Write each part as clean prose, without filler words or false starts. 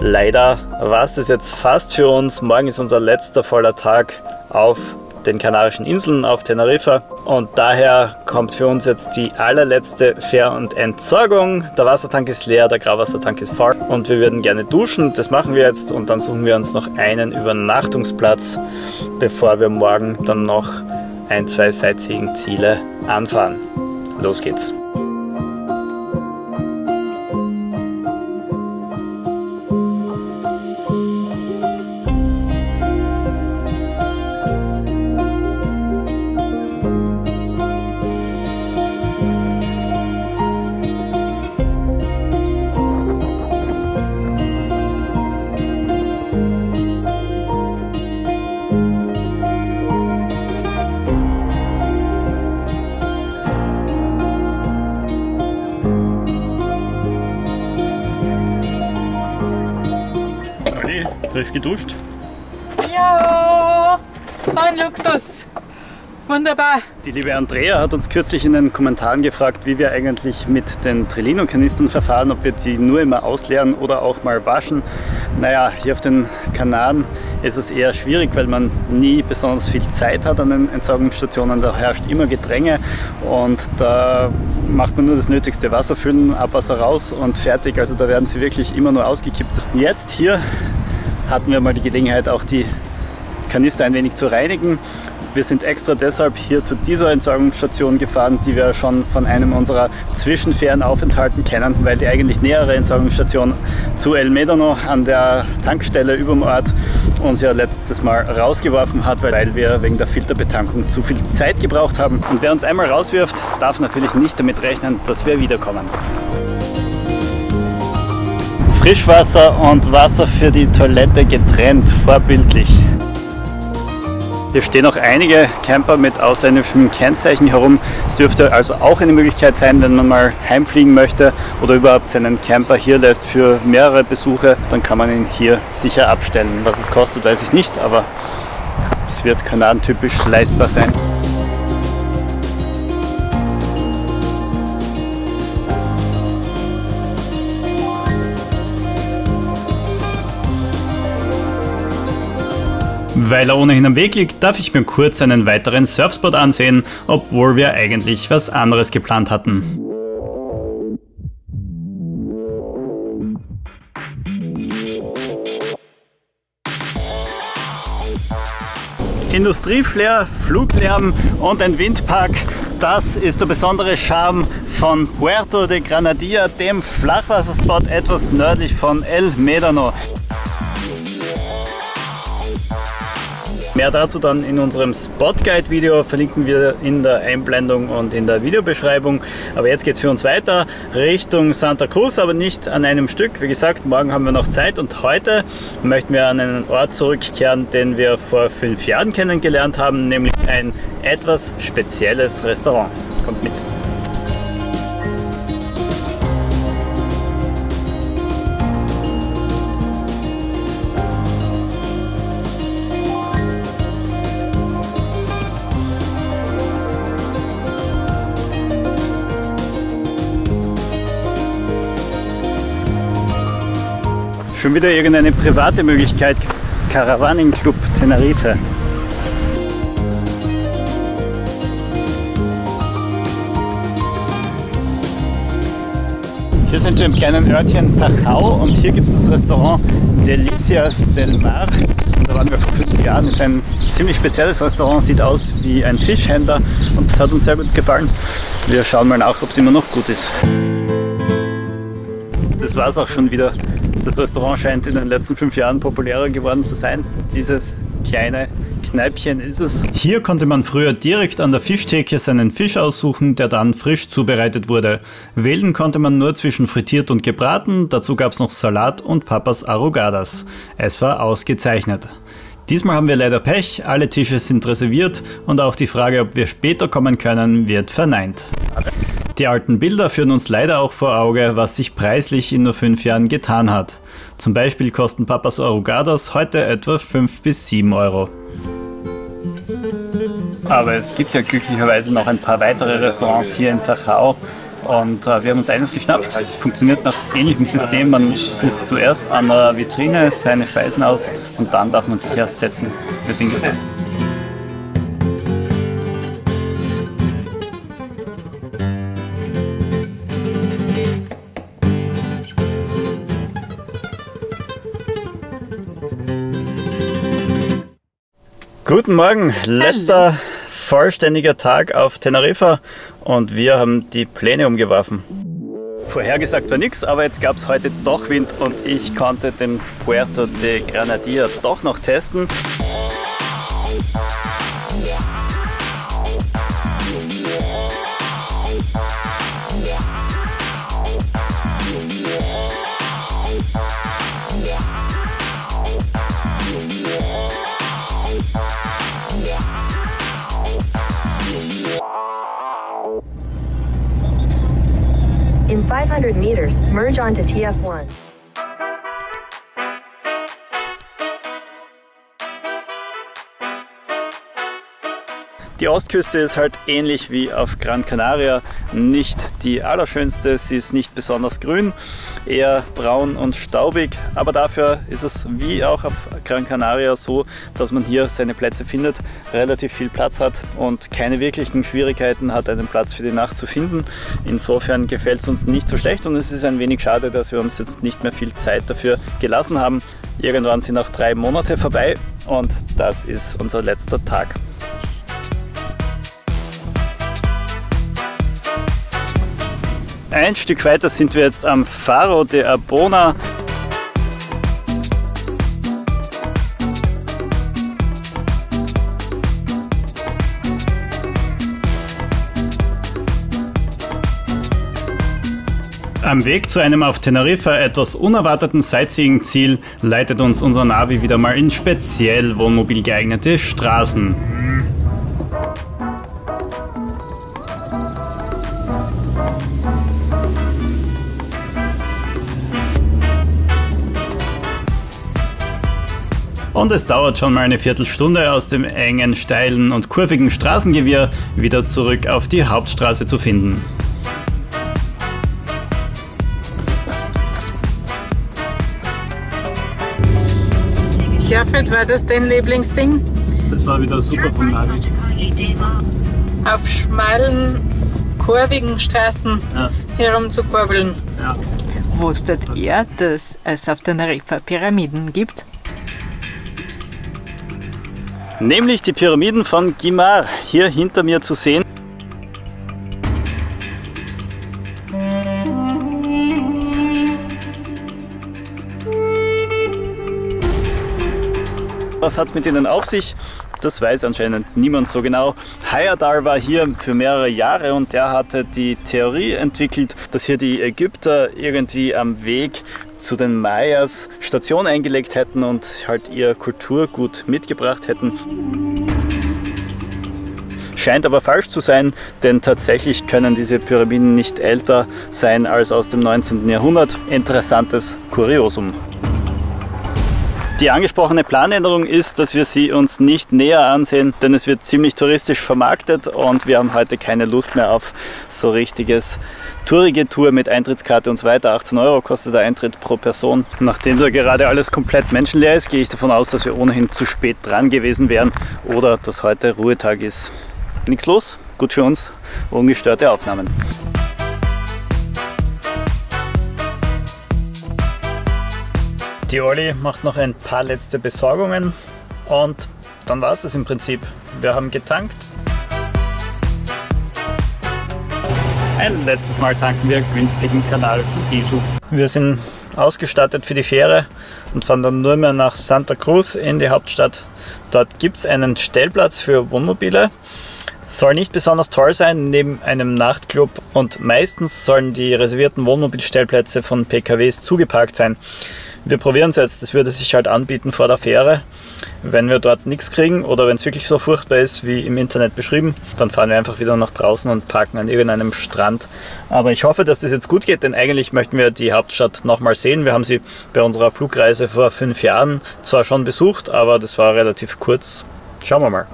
Leider war es das jetzt fast für uns. Morgen ist unser letzter voller Tag auf den Kanarischen Inseln, auf Teneriffa. Und daher kommt für uns jetzt die allerletzte Fähr- und Entsorgung. Der Wassertank ist leer, der Grauwassertank ist voll. Und wir würden gerne duschen, das machen wir jetzt. Und dann suchen wir uns noch einen Übernachtungsplatz, bevor wir morgen dann noch ein, zwei Sightseeing-Ziele anfahren. Los geht's! Frisch geduscht? Ja, so ein Luxus. Wunderbar. Die liebe Andrea hat uns kürzlich in den Kommentaren gefragt, wie wir eigentlich mit den Trillino-Kanistern verfahren, ob wir die nur immer ausleeren oder auch mal waschen. Naja, hier auf den Kanaren ist es eher schwierig, weil man nie besonders viel Zeit hat an den Entsorgungsstationen. Da herrscht immer Gedränge und da macht man nur das nötigste: Wasser füllen, Abwasser raus und fertig. Also da werden sie wirklich immer nur ausgekippt. Jetzt hier hatten wir mal die Gelegenheit, auch die Kanister ein wenig zu reinigen. Wir sind extra deshalb hier zu dieser Entsorgungsstation gefahren, die wir schon von einem unserer Zwischenfährenaufenthalten kennen, weil die eigentlich nähere Entsorgungsstation zu El Médano an der Tankstelle über dem Ort uns ja letztes Mal rausgeworfen hat, weil wir wegen der Filterbetankung zu viel Zeit gebraucht haben. Und wer uns einmal rauswirft, darf natürlich nicht damit rechnen, dass wir wiederkommen. Frischwasser und Wasser für die Toilette getrennt, vorbildlich. Hier stehen auch einige Camper mit ausländischem Kennzeichen herum. Es dürfte also auch eine Möglichkeit sein, wenn man mal heimfliegen möchte oder überhaupt seinen Camper hier lässt für mehrere Besuche, dann kann man ihn hier sicher abstellen. Was es kostet, weiß ich nicht, aber es wird kanadentypisch leistbar sein. Weil er ohnehin am Weg liegt, darf ich mir kurz einen weiteren Surfspot ansehen, obwohl wir eigentlich was anderes geplant hatten. Industrieflair, Fluglärm und ein Windpark, das ist der besondere Charme von Puerto de Granadilla, dem Flachwasserspot etwas nördlich von El Médano. Mehr dazu dann in unserem Spot-Guide-Video, verlinken wir in der Einblendung und in der Videobeschreibung. Aber jetzt geht es für uns weiter Richtung Santa Cruz, aber nicht an einem Stück. Wie gesagt, morgen haben wir noch Zeit und heute möchten wir an einen Ort zurückkehren, den wir vor 5 Jahren kennengelernt haben, nämlich ein etwas spezielles Restaurant. Kommt mit! Schon wieder irgendeine private Möglichkeit. Caravaning-Club Tenerife. Hier sind wir im kleinen Örtchen Tajau und hier gibt es das Restaurant Delicias del Mar. Da waren wir vor 5 Jahren. Das ist ein ziemlich spezielles Restaurant, sieht aus wie ein Fischhändler und das hat uns sehr gut gefallen. Wir schauen mal nach, ob es immer noch gut ist. Das war es auch schon wieder. Das Restaurant scheint in den letzten 5 Jahren populärer geworden zu sein. Dieses kleine Kneipchen ist es. Hier konnte man früher direkt an der Fischtheke seinen Fisch aussuchen, der dann frisch zubereitet wurde. Wählen konnte man nur zwischen frittiert und gebraten, dazu gab es noch Salat und Papas Arrugadas. Es war ausgezeichnet. Diesmal haben wir leider Pech, alle Tische sind reserviert und auch die Frage, ob wir später kommen können, wird verneint. Die alten Bilder führen uns leider auch vor Auge, was sich preislich in nur 5 Jahren getan hat. Zum Beispiel kosten Papas Arrugadas heute etwa 5 bis 7 Euro. Aber es gibt ja glücklicherweise noch ein paar weitere Restaurants hier in Tajau. Und wir haben uns eines geschnappt. Funktioniert nach ähnlichem System. Man sucht zuerst an der Vitrine seine Speisen aus und dann darf man sich erst setzen. Wir sind gespannt. Guten Morgen, letzter vollständiger Tag auf Teneriffa und wir haben die Pläne umgeworfen. Vorhergesagt war nichts, aber jetzt gab es heute doch Wind und ich konnte den Puerto de Granadilla doch noch testen. In 500 meters, merge onto TF1. Die Ostküste ist halt ähnlich wie auf Gran Canaria nicht die allerschönste, sie ist nicht besonders grün, eher braun und staubig, aber dafür ist es wie auch auf Gran Canaria so, dass man hier seine Plätze findet, relativ viel Platz hat und keine wirklichen Schwierigkeiten hat, einen Platz für die Nacht zu finden. Insofern gefällt es uns nicht so schlecht und es ist ein wenig schade, dass wir uns jetzt nicht mehr viel Zeit dafür gelassen haben. Irgendwann sind auch 3 Monate vorbei und das ist unser letzter Tag. Ein Stück weiter sind wir jetzt am Faro de Arbona. Am Weg zu einem auf Teneriffa etwas unerwarteten Sightseeing-Ziel leitet uns unser Navi wieder mal in speziell wohnmobil geeignete Straßen. Und es dauert schon mal eine Viertelstunde aus dem engen, steilen und kurvigen Straßengewirr wieder zurück auf die Hauptstraße zu finden. Gerfried, war das dein Lieblingsding? Das war wieder super vom Navi. Auf schmalen, kurvigen Straßen herumzukurbeln. Ja. Wusstet ihr, dass es auf Teneriffa Pyramiden gibt? Nämlich die Pyramiden von Guimar, hier hinter mir zu sehen. Was hat es mit ihnen auf sich? Das weiß anscheinend niemand so genau. Hayadar war hier für mehrere Jahre und er hatte die Theorie entwickelt, dass hier die Ägypter irgendwie am Weg zu den Mayas Station eingelegt hätten und halt ihr Kulturgut mitgebracht hätten. Scheint aber falsch zu sein, denn tatsächlich können diese Pyramiden nicht älter sein als aus dem 19. Jahrhundert. Interessantes Kuriosum. Die angesprochene Planänderung ist, dass wir sie uns nicht näher ansehen, denn es wird ziemlich touristisch vermarktet und wir haben heute keine Lust mehr auf so richtiges tourige Tour mit Eintrittskarte und so weiter. 18 € kostet der Eintritt pro Person. Nachdem da gerade alles komplett menschenleer ist, gehe ich davon aus, dass wir ohnehin zu spät dran gewesen wären oder dass heute Ruhetag ist. Nichts los, gut für uns, ungestörte Aufnahmen. Die Olli macht noch ein paar letzte Besorgungen und dann war es das im Prinzip. Wir haben getankt. Ein letztes Mal tanken wir günstigen kanadischen Diesel. Wir sind ausgestattet für die Fähre und fahren dann nur mehr nach Santa Cruz in die Hauptstadt. Dort gibt es einen Stellplatz für Wohnmobile. Soll nicht besonders toll sein, neben einem Nachtclub und meistens sollen die reservierten Wohnmobilstellplätze von PKWs zugeparkt sein. Wir probieren es jetzt, das würde sich halt anbieten vor der Fähre. Wenn wir dort nichts kriegen oder wenn es wirklich so furchtbar ist, wie im Internet beschrieben, dann fahren wir einfach wieder nach draußen und parken an irgendeinem Strand. Aber ich hoffe, dass das jetzt gut geht, denn eigentlich möchten wir die Hauptstadt nochmal sehen. Wir haben sie bei unserer Flugreise vor 5 Jahren zwar schon besucht, aber das war relativ kurz. Schauen wir mal.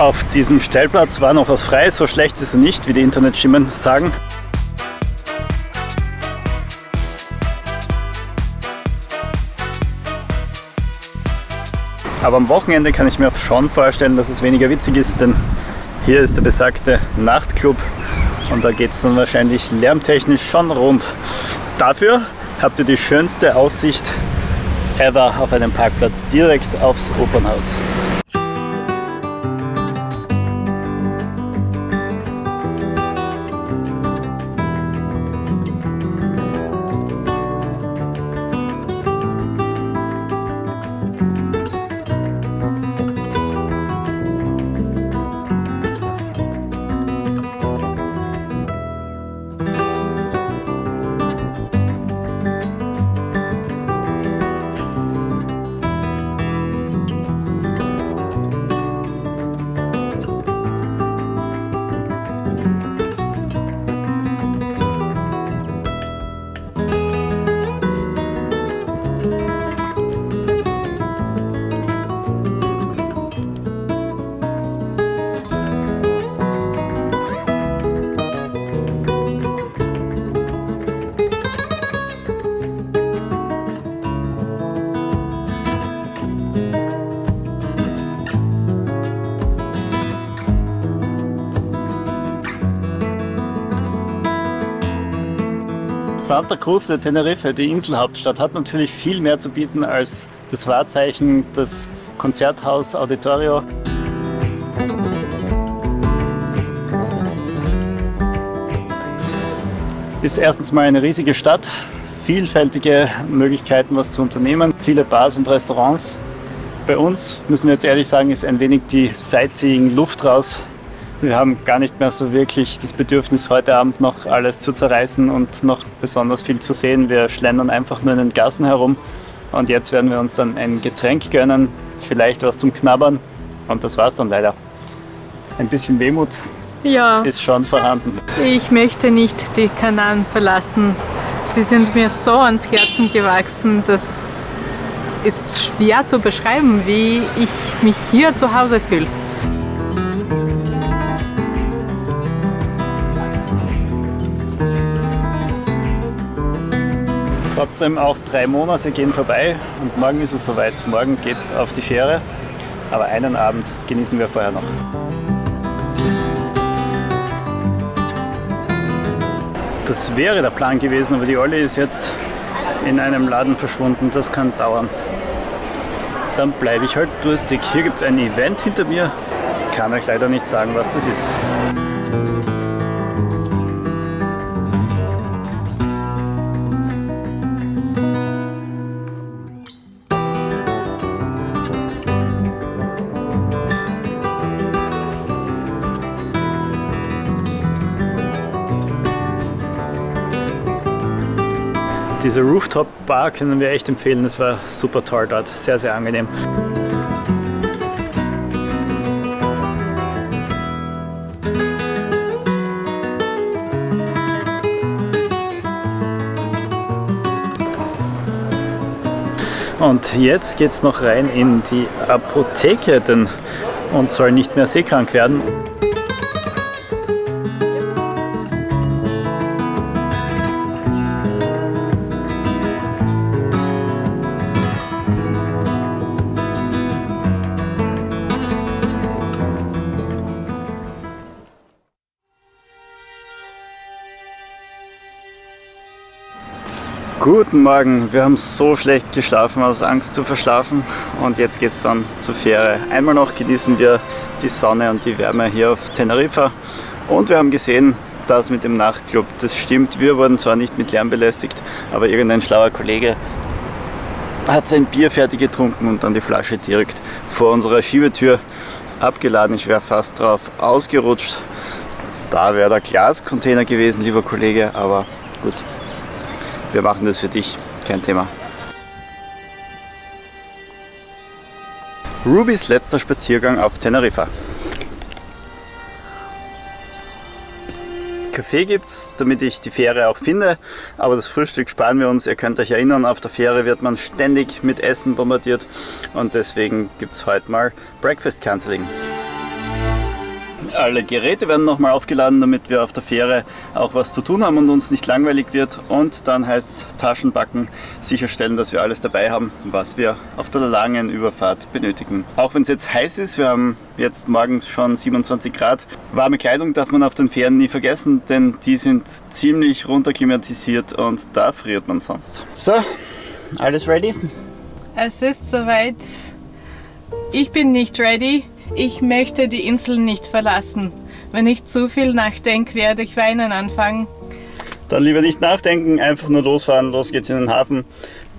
Auf diesem Stellplatz war noch was frei, so schlecht ist er nicht, wie die Internetstimmen sagen. Aber am Wochenende kann ich mir schon vorstellen, dass es weniger witzig ist, denn hier ist der besagte Nachtclub und da geht es dann wahrscheinlich lärmtechnisch schon rund. Dafür habt ihr die schönste Aussicht ever auf einem Parkplatz direkt aufs Opernhaus. Santa Cruz de Tenerife, die Inselhauptstadt, hat natürlich viel mehr zu bieten als das Wahrzeichen, das Konzerthaus Auditorio. Ist erstens mal eine riesige Stadt, vielfältige Möglichkeiten was zu unternehmen, viele Bars und Restaurants. Bei uns, müssen wir jetzt ehrlich sagen, ist ein wenig die Sightseeing-Luft raus. Wir haben gar nicht mehr so wirklich das Bedürfnis, heute Abend noch alles zu zerreißen und noch besonders viel zu sehen. Wir schlendern einfach nur in den Gassen herum und jetzt werden wir uns dann ein Getränk gönnen, vielleicht was zum Knabbern und das war's dann leider. Ein bisschen Wehmut ist schon vorhanden. Ich möchte nicht die Kanaren verlassen. Sie sind mir so ans Herzen gewachsen, das ist schwer zu beschreiben, wie ich mich hier zu Hause fühle. Trotzdem auch 3 Monate gehen vorbei und morgen ist es soweit. Morgen geht es auf die Fähre, aber einen Abend genießen wir vorher noch. Das wäre der Plan gewesen, aber die Olli ist jetzt in einem Laden verschwunden. Das kann dauern. Dann bleibe ich halt durstig. Hier gibt es ein Event hinter mir. Ich kann euch leider nicht sagen, was das ist. Diese Rooftop-Bar können wir echt empfehlen, es war super toll dort, sehr, sehr angenehm. Und jetzt geht es noch rein in die Apotheke, denn uns soll nicht mehr seekrank werden. Guten Morgen, wir haben so schlecht geschlafen, aus Angst zu verschlafen und jetzt geht es dann zur Fähre. Einmal noch genießen wir die Sonne und die Wärme hier auf Teneriffa und wir haben gesehen, das mit dem Nachtclub, das stimmt, wir wurden zwar nicht mit Lärm belästigt, aber irgendein schlauer Kollege hat sein Bier fertig getrunken und dann die Flasche direkt vor unserer Schiebetür abgeladen. Ich wäre fast drauf ausgerutscht, da wäre der Glascontainer gewesen, lieber Kollege, aber gut. Wir machen das für dich, kein Thema. Rubys letzter Spaziergang auf Teneriffa. Kaffee gibt's, damit ich die Fähre auch finde, aber das Frühstück sparen wir uns. Ihr könnt euch erinnern, auf der Fähre wird man ständig mit Essen bombardiert und deswegen gibt's heute mal Breakfast Canceling. Alle Geräte werden nochmal aufgeladen, damit wir auf der Fähre auch was zu tun haben und uns nicht langweilig wird. Und dann heißt es Taschen packen, sicherstellen, dass wir alles dabei haben, was wir auf der langen Überfahrt benötigen. Auch wenn es jetzt heiß ist, wir haben jetzt morgens schon 27 Grad. Warme Kleidung darf man auf den Fähren nie vergessen, denn die sind ziemlich runterklimatisiert und da friert man sonst. So, alles ready? Es ist soweit. Ich bin nicht ready. Ich möchte die Insel nicht verlassen. Wenn ich zu viel nachdenke, werde ich weinen anfangen. Dann lieber nicht nachdenken, einfach nur losfahren. Los geht's in den Hafen.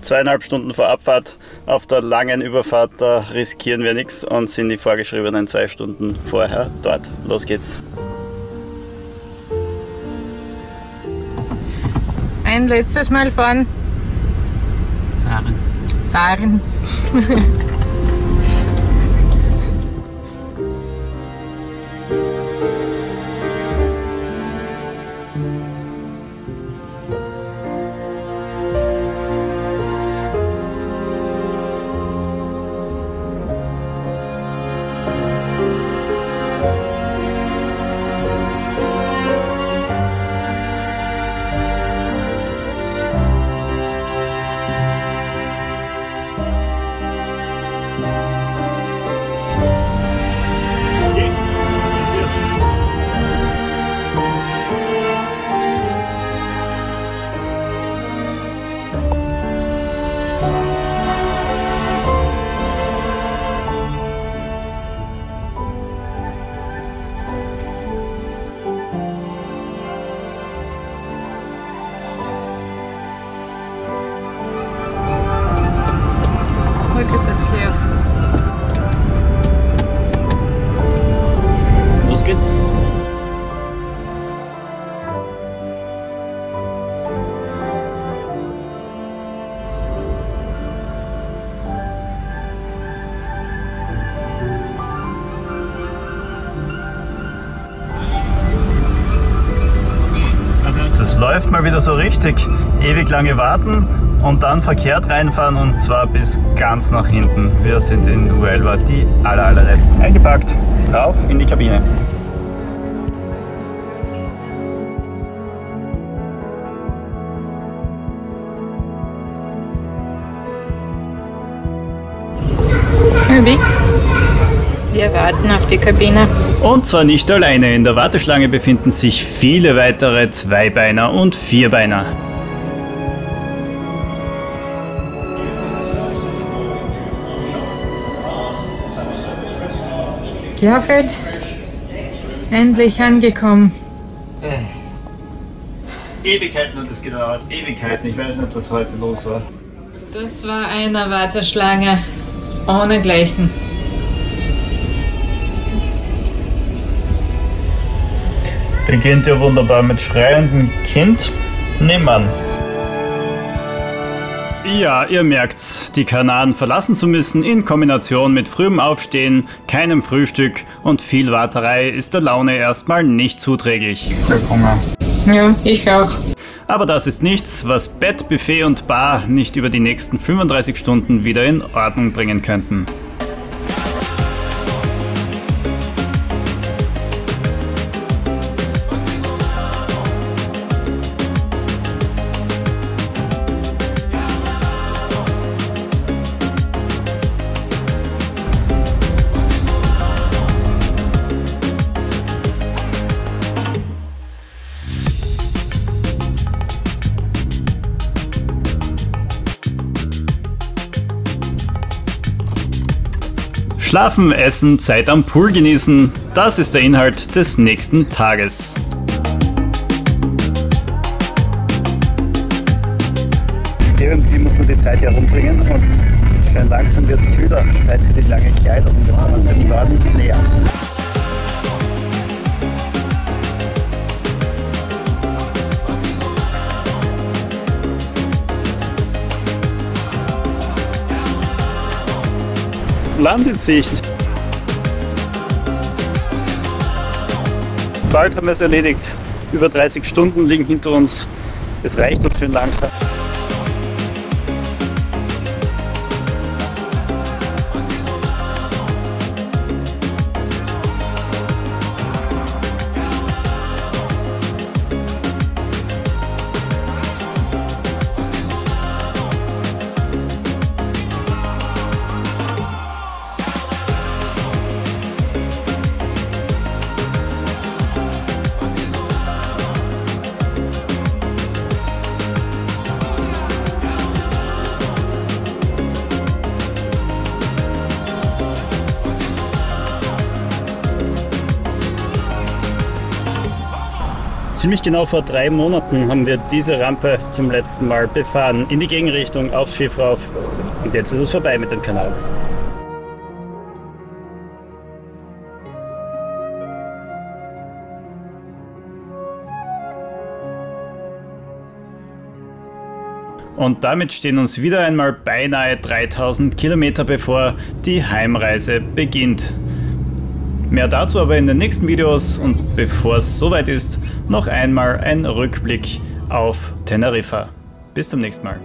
2,5 Stunden vor Abfahrt. Auf der langen Überfahrt, da riskieren wir nichts und sind die vorgeschriebenen 2 Stunden vorher dort. Los geht's. Ein letztes Mal fahren. Fahren. Look at this chaos. Los geht's. Das läuft mal wieder so richtig. Ewig lange warten und dann verkehrt reinfahren und zwar bis ganz nach hinten. Wir sind in Huelva die allerletzten. Eingepackt, rauf in die Kabine. Wir warten auf die Kabine. Und zwar nicht alleine. In der Warteschlange befinden sich viele weitere Zweibeiner und Vierbeiner. Gerfried, endlich angekommen. Ewigkeiten hat es gedauert, Ewigkeiten. Ich weiß nicht, was heute los war. Das war eine Warteschlange ohnegleichen. Beginnt ja wunderbar mit schreiendem Kind. Nimm an. Ja, ihr merkt's, die Kanaren verlassen zu müssen in Kombination mit frühem Aufstehen, keinem Frühstück und viel Warterei ist der Laune erstmal nicht zuträglich. Ich hab Hunger. Ja, ich auch. Aber das ist nichts, was Bett, Buffet und Bar nicht über die nächsten 35 Stunden wieder in Ordnung bringen könnten. Schlafen, essen, Zeit am Pool genießen, das ist der Inhalt des nächsten Tages. Irgendwie muss man die Zeit ja rumbringen und schön langsam wird es wieder Zeit für die lange Kleidung. Wir kommen dem Norden näher. Land in Sicht. Bald haben wir es erledigt. Über 30 Stunden liegen hinter uns. Es reicht uns schön langsam. Ziemlich genau vor 3 Monaten haben wir diese Rampe zum letzten Mal befahren, in die Gegenrichtung, aufs Schiff rauf. Und jetzt ist es vorbei mit dem Kanal. Und damit stehen uns wieder einmal beinahe 3000 Kilometer bevor, die Heimreise beginnt. Mehr dazu aber in den nächsten Videos und bevor es soweit ist, noch einmal ein Rückblick auf Teneriffa. Bis zum nächsten Mal.